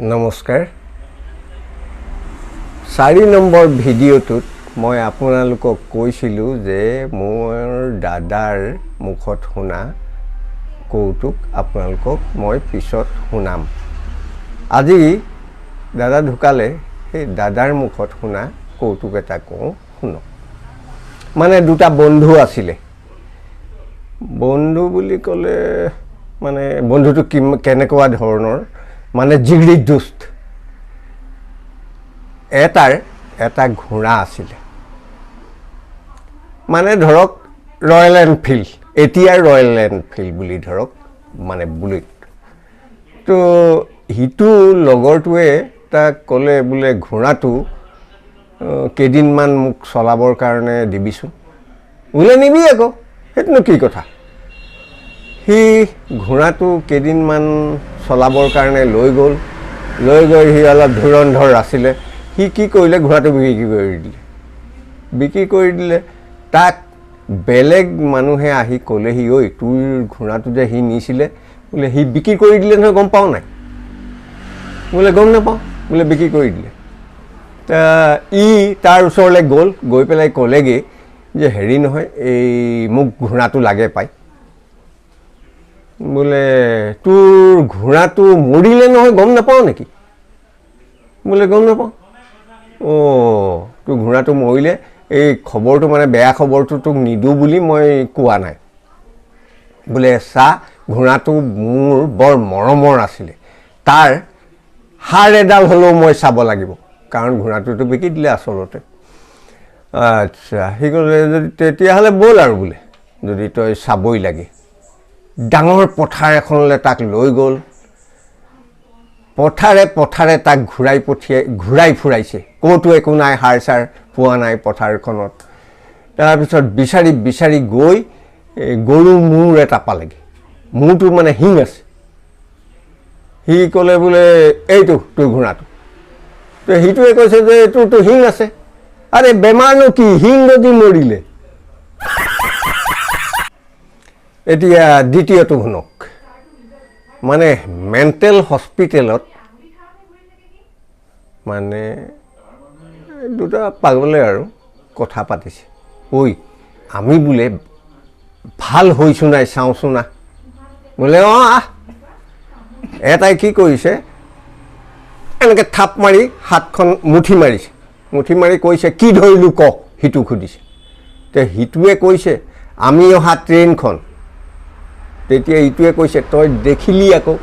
নমস্কাৰ 4 নম্বৰ ভিডিঅ'টোত মই আপোনালোকক কৈছিলোঁ যে মোৰ দাদাৰ মুখত শুনা কৌতুক আপোনালোকক মই পিছত শুনাম। আজি দাদা ঢুকালে, সেই দাদাৰ মুখত শুনা কৌতুক এটা কওঁ শুনক। মানে দুটা বন্ধু আছিলে। বন্ধু বুলি ক'লে মানে বন্ধুটো কেনেকুৱা ধৰণৰ, মানে জিগৰি দোস্ত। এটা ঘোঁৰা আছিলে, মানে ধৰক ৰয়েল এনফিল্ড, এতিয়াৰ ৰয়েল এনফিল্ড বুলি ধৰক, মানে বুলেট। তো সিটো লগৰটোৱে তাক ক'লে বোলে ঘোঁৰাটো কেইদিনমান মোক চলাবৰ কাৰণে দিবিচোন। বোলে নিবি আকৌ, সেইটোনো কি কথা। সি ঘোঁৰাটো কেইদিনমান চলাবৰ কাৰণে লৈ গৈ সি অলপ ধুৰন্ধৰ আছিলে। সি কি কৰিলে, ঘোঁৰাটো বিক্ৰী কৰি দিলে। তাক বেলেগ মানুহে আহি ক'লেহি, ঐ তোৰ ঘোঁৰাটো যে সি নিছিলে বোলে সি বিক্ৰী কৰি দিলে নহয়, গম পাওঁ নাই? বোলে গম নাপাওঁ, বোলে বিক্ৰী কৰি দিলে। তাৰ ওচৰলৈ গৈ পেলাই ক'লেগৈ যে হেৰি নহয়, এই মোক ঘোঁৰাটো লাগে পাই। বোলে তোৰ ঘোঁৰাটো মৰিলে নহয়, গম নাপাওঁ নেকি? বোলে গম নাপাওঁ। অঁ, তোৰ ঘোঁৰাটো মৰিলে, এই খবৰটো মানে বেয়া খবৰটো তোক নিদিওঁ বুলি মই কোৱা নাই। বোলে চা, ঘোঁৰাটো মোৰ বৰ মৰমৰ আছিলে, তাৰ হাড় এডাল হ'লেও মই চাব লাগিব, কাৰণ ঘোঁৰাটোতো বিকি দিলে আচলতে। আচ্ছা, সি ক'লে যদি তেতিয়াহ'লে ব'ল আৰু বোলে, যদি তই চাবই লাগে। ডাঙৰ পথাৰ এখনলৈ তাক লৈ গ'ল। পথাৰে তাক ঘূৰাই ফুৰাইছে। ক'তো একো নাই, সাৰ চাৰ পোৱা নাই পথাৰখনত। তাৰপিছত বিচাৰি গৈ গৰু মূৰ এটা পালেগৈ। মূৰটো মানে শিং আছে। সি ক'লে বোলে এইটো তোৰ ঘোঁৰাটো। তো সিটোৱে কৈছে যে তোৰতো শিং আছে। আৰে বেমাৰনো কি, শিং যদি মৰিলে। এতিয়া দ্বিতীয়টো শুনক। মানে মেণ্টেল হস্পিটেলত মানে দুটা পাগলে আৰু কথা পাতিছে। ঐ আমি বোলে ভাল হৈছোঁ নাই চাওঁচোন না। বোলে অঁ আহ। এটাই কি কৰিছে, এনেকৈ থাপ মাৰি হাতখন মুঠি মাৰিছে। মুঠি মাৰি কৈছে, কি ধৰিলোঁ ক, সিটোক সুধিছে। তে সিটোৱে কৈছে, আমি অহা ট্ৰেইনখন। তেতিয়া ইটোৱে কৈছে, তই দেখিলি আকৌ